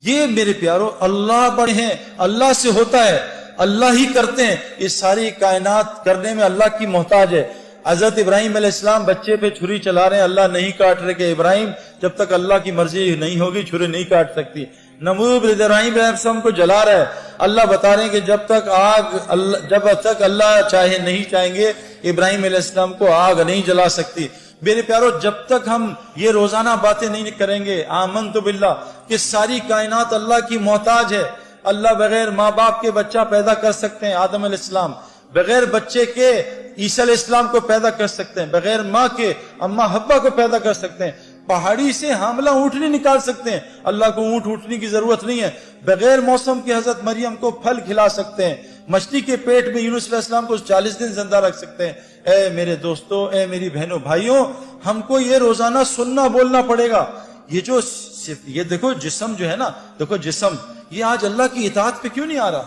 یہ میرے پیارو اللہ بڑے ہیں، اللہ سے ہوتا ہے، اللہ ہی کرتے ہیں، اس ساری کائنات کرنے میں اللہ کی محتاج ہے۔ حضرت ابراہیم علیہ السلام بچے پہ چھری چلا رہے ہیں، اللہ نہیں کاٹ رہے کہ ابراہیم جب تک اللہ کی مرضی نہیں ہوگی چھری نہیں کاٹ سکتی۔ نمرود ابراہیم علیہ السلام کو جلا رہا ہے، اللہ بتا رہے ہیں کہ جب تک اللہ نہیں چاہیں گے ابراہیم علیہ السلام کو آگ نہیں جلا سکتی۔ میرے پیارو، جب تک ہم یہ روزانہ باتیں نہیں کریں گے آمنت باللہ کہ ساری کائنات اللہ کی محتاج ہے، اللہ بغیر ماں باپ کے بچہ پیدا کر سکتے ہیں، آدم علیہ السلام بغیر بچے کے عیسیٰ علیہ السلام کو پیدا کر سکتے ہیں، بغیر ماں کے اماں حوا کو پیدا کر سکتے ہیں، پہاڑی سے حاملہ اونٹنی نکال سکتے ہیں، اللہ کو اونٹنی کی ضرورت نہیں ہے، بغیر موسم کے حضرت مریم کو پھل کھلا سکتے ہیں، مچھلی کے پیٹ میں یونس علیہ السلام کو 40 دن زندہ رکھ سکتے ہیں۔ اے میرے دوستو، اے میری بہنوں بھائیوں، ہم کو یہ روزانہ سننا بولنا پڑے گا۔ یہ دیکھو جسم جو ہے نا، دیکھو جسم یہ آج اللہ کی اطاعت پہ کیوں نہیں آ رہا؟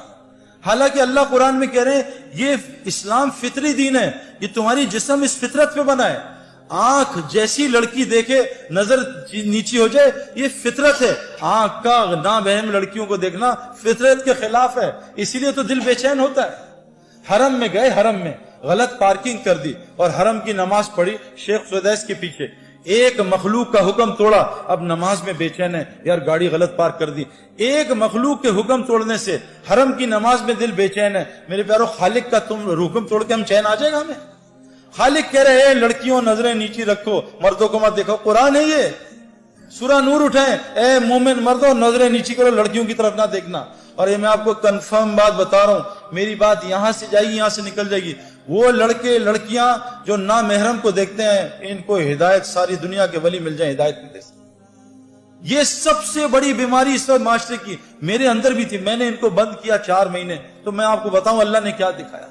حالانکہ اللہ قرآن میں کہہ رہے ہیں یہ اسلام فطری دین ہے، یہ تمہاری جسم اس فطرت پہ بنا ہے۔ آنکھ جیسی لڑکی دیکھے نظر نیچی ہو جائے، یہ فطرت ہے۔ آنکھ کا نابہم لڑکیوں کو دیکھنا فطرت کے خلاف ہے، اسی لیے تو دل بے چین ہوتا ہے۔ حرم میں گئے، حرم میں غلط پارکنگ کر دی اور حرم کی نماز پڑھی شیخ سدیس کے پیچھے، ایک مخلوق کا حکم توڑا، اب نماز میں بے چین ہے، یار گاڑی غلط پارک کر دی۔ ایک مخلوق کے حکم توڑنے سے حرم کی نماز میں دل بے چین ہے۔ میرے پیارو، خالق کا تم حکم توڑ کے ہم چین آ جائے گا ہمیں؟ خالق کہہ رہے ہیں لڑکیوں نظریں نیچی رکھو، مردوں کو مت دیکھو، قرآن ہے یہ، سورہ نور اٹھائیں، اے مومن مردوں نظریں نیچی کرو، لڑکیوں کی طرف نہ دیکھنا۔ اور یہ میں آپ کو کنفرم بات بتا رہا ہوں، میری بات یہاں سے جائے گی یہاں سے نکل جائے گی، وہ لڑکے لڑکیاں جو نامحرم کو دیکھتے ہیں ان کو ہدایت ساری دنیا کے ولی مل جائیں، ہدایت نہیں دے سکتے۔ یہ سب سے بڑی بیماری اس وقت معاشرے کی میرے اندر بھی تھی، میں نے ان کو بند کیا 4 مہینے، تو میں آپ کو بتاؤں اللہ نے کیا دکھایا۔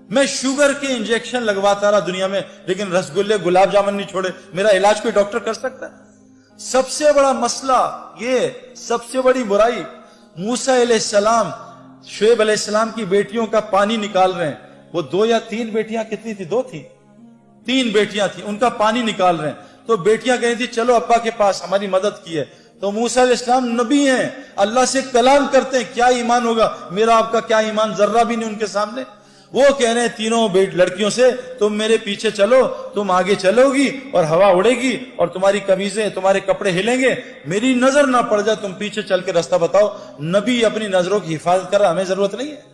میں شوگر کے انجیکشن لگواتا رہا دنیا میں، لیکن رسگلے گلاب جامن نہیں چھوڑے۔ میرا علاج کوئی ڈاکٹر کر سکتا ہے؟ سب سے بڑا مسئلہ یہ، سب سے بڑی برائی، موسیٰ علیہ السلام شعیب علیہ السلام کی بیٹیوں کا پانی نکال رہے ہیں، وہ 2 یا 3 بیٹیاں، کتنی تھی؟ 2 تھی، 3 بیٹیاں تھیں، ان کا پانی نکال رہے ہیں، تو بیٹیاں کہہ رہی تھی چلو ابا کے پاس، ہماری مدد کی ہے۔ تو موسیٰ علیہ السلام نبی ہیں، اللہ سے کلام کرتے ہیں، کیا ایمان ہوگا میرا آپ کا؟ کیا ایمان؟ ذرہ بھی نہیں ان کے سامنے۔ وہ کہہ رہے ہیں تینوں لڑکیوں سے تم میرے پیچھے چلو، تم آگے چلو گی اور ہوا اڑے گی اور تمہاری قمیضیں تمہارے کپڑے ہلیں گے، میری نظر نہ پڑ جائے، تم پیچھے چل کے راستہ بتاؤ۔ نبی اپنی نظروں کی حفاظت کر رہا، ہمیں ضرورت نہیں ہے۔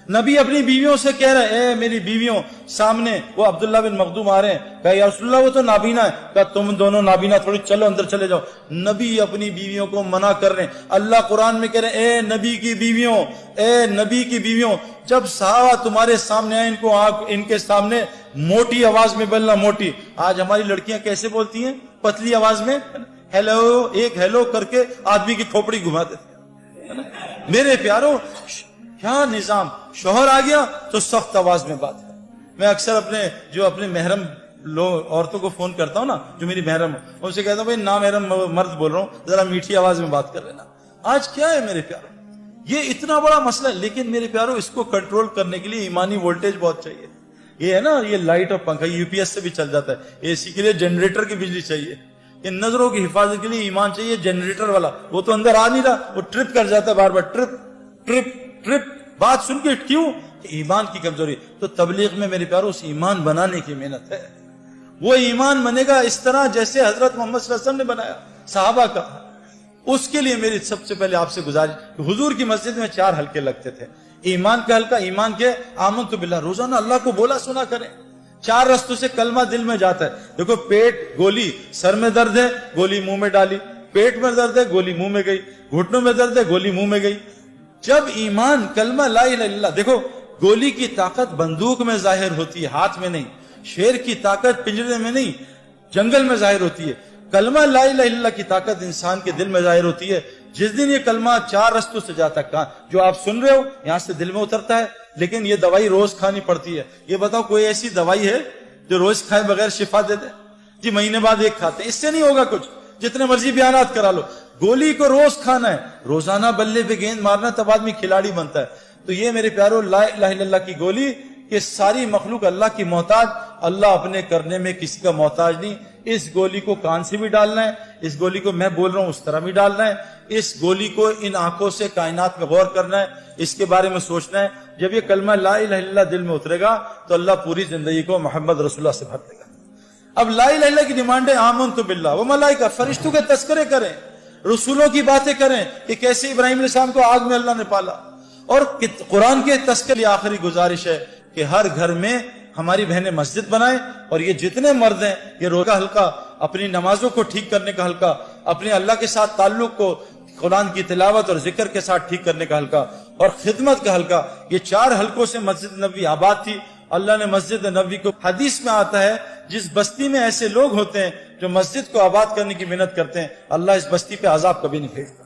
نبی اپنی بیویوں سے کہہ رہے ہیں اے میری بیویوں، سامنے وہ عبداللہ بن مخدوم آ رہے ہیں، کہا یا رسول اللہ وہ تو نابینا ہے، کہا تم دونوں نابینا تھوڑی، چلو اندر چلے جاؤ۔ نبی اپنی بیویوں کو منع کر رہے ہیں۔ اللہ قرآن میں کہہ رہے ہیں اے نبی کی بیویوں، اے نبی کی بیویوں، جب صحابہ تمہارے سامنے آئے ان کے سامنے موٹی آواز میں بولنا، موٹی۔ آج ہماری لڑکیاں کیسے بولتی ہیں؟ پتلی آواز میں، ہیلو، ایک ہیلو کر کے آدمی کی کھوپڑی گھما دیتے ہیں۔ میرے پیارو، کیا نظام! شوہر آ گیا تو سخت آواز میں بات ہے۔ میں اکثر اپنے محرم عورتوں کو فون کرتا ہوں نا، جو میری محرم، ان سے کہتا ہوں بھائی نامحرم مرد بول رہا ہوں، ذرا میٹھی آواز میں بات کر لینا۔ آج کیا ہے میرے پیارو، یہ اتنا بڑا مسئلہ ہے، لیکن میرے پیارو اس کو کنٹرول کرنے کے لیے ایمانی وولٹیج بہت چاہیے۔ یہ ہے نا، یہ لائٹ اور پنکھا یو پی ایس سے بھی چل جاتا ہے، اے سی کے لیے جنریٹر کی بجلی چاہیے، یہ نظروں کی حفاظت کے لیے ایمان چاہیے، جنریٹر والا۔ وہ تو اندر آ نہیں رہا، وہ ٹرپ کر جاتا ہے بار بار، ٹرپ ٹرپ ٹرپ، بات سن کے کیوں؟ ایمان کی کمزوری۔ تو تبلیغ میں میرے پیارو اس ایمان بنانے کی محنت ہے، وہ ایمان بنے گا اس طرح جیسے حضرت محمد صلی اللہ علیہ وسلم نے بنایا صحابہ کا۔ اس کے لیے میری سب سے پہلے آپ سے گزارش، حضور کی مسجد میں 4 حلقے لگتے تھے، ایمان کا حلقہ، ایمان کے آمنت باللہ، روزانہ اللہ کو بولا سنا کریں۔ 4 رستوں سے کلمہ دل میں جاتا ہے۔ دیکھو، پیٹ گولی، سر میں درد ہے گولی منہ میں ڈالی، پیٹ میں درد ہے گولی منہ میں گئی، گھٹنوں میں درد ہے گولی منہ میں گئی۔ جب ایمان کلمہ لا الہ الا اللہ، دیکھو گولی کی طاقت بندوق میں ظاہر ہوتی ہے، ہاتھ میں نہیں، شیر کی طاقت پنجرے میں نہیں، جنگل میں ظاہر ہوتی ہے، کلمہ لا الہ الا اللہ کی طاقت انسان کے دل میں ظاہر ہوتی ہے۔ جس دن یہ کلمہ 4 رستوں سے جاتا ہے، جو آپ سن رہے ہو یہاں سے دل میں اترتا ہے، لیکن یہ دوائی روز کھانی پڑتی ہے۔ یہ بتاؤ کوئی ایسی دوائی ہے جو روز کھائے بغیر شفا دے دے؟ جی مہینے بعد ایک کھاتے ہیں، اس سے نہیں ہوگا کچھ، جتنے مرضی بیانات کرا لو، گولی کو روز کھانا ہے، روزانہ بلے پہ گیند مارنا، تب آدمی کھلاڑی بنتا ہے۔ تو یہ میرے پیارو لا الہ الا اللہ کی گولی، کہ ساری مخلوق اللہ کی محتاج، اللہ اپنے کرنے میں کسی کا محتاج نہیں۔ اس گولی کو کان سے بھی ڈالنا ہے، اس گولی کو میں بول رہا ہوں اس طرح بھی ڈالنا ہے، اس گولی کو ان آنکھوں سے کائنات میں غور کرنا ہے، اس کے بارے میں سوچنا ہے۔ جب یہ کلمہ لا الہ الا اللہ دل میں اترے گا تو اللہ پوری زندگی کو محمد رسول اللہ سے بھر دے گا۔ اب لا الہ الا اللہ کی ڈیمانڈ ہے آمنت باللہ و ملائکہ، فرشتوں کے تذکرے کریں، رسولوں کی باتیں کریں کہ کیسے ابراہیم علیہ السلام کو آگ میں اللہ نے پالا، اور قرآن کے تذکرے۔ آخری گزارش ہے کہ ہر گھر میں ہماری بہنیں مسجد بنائیں، اور یہ جتنے مرد ہیں یہ روزہ حلقہ، اپنی نمازوں کو ٹھیک کرنے کا حلقہ، اپنے اللہ کے ساتھ تعلق کو قرآن کی تلاوت اور ذکر کے ساتھ ٹھیک کرنے کا حلقہ، اور خدمت کا حلقہ، یہ 4 حلقوں سے مسجد نبوی آباد تھی۔ اللہ نے مسجد نبوی کو، حدیث میں آتا ہے جس بستی میں ایسے لوگ ہوتے ہیں جو مسجد کو آباد کرنے کی محنت کرتے ہیں، اللہ اس بستی پہ عذاب کبھی نہیں بھیجتا۔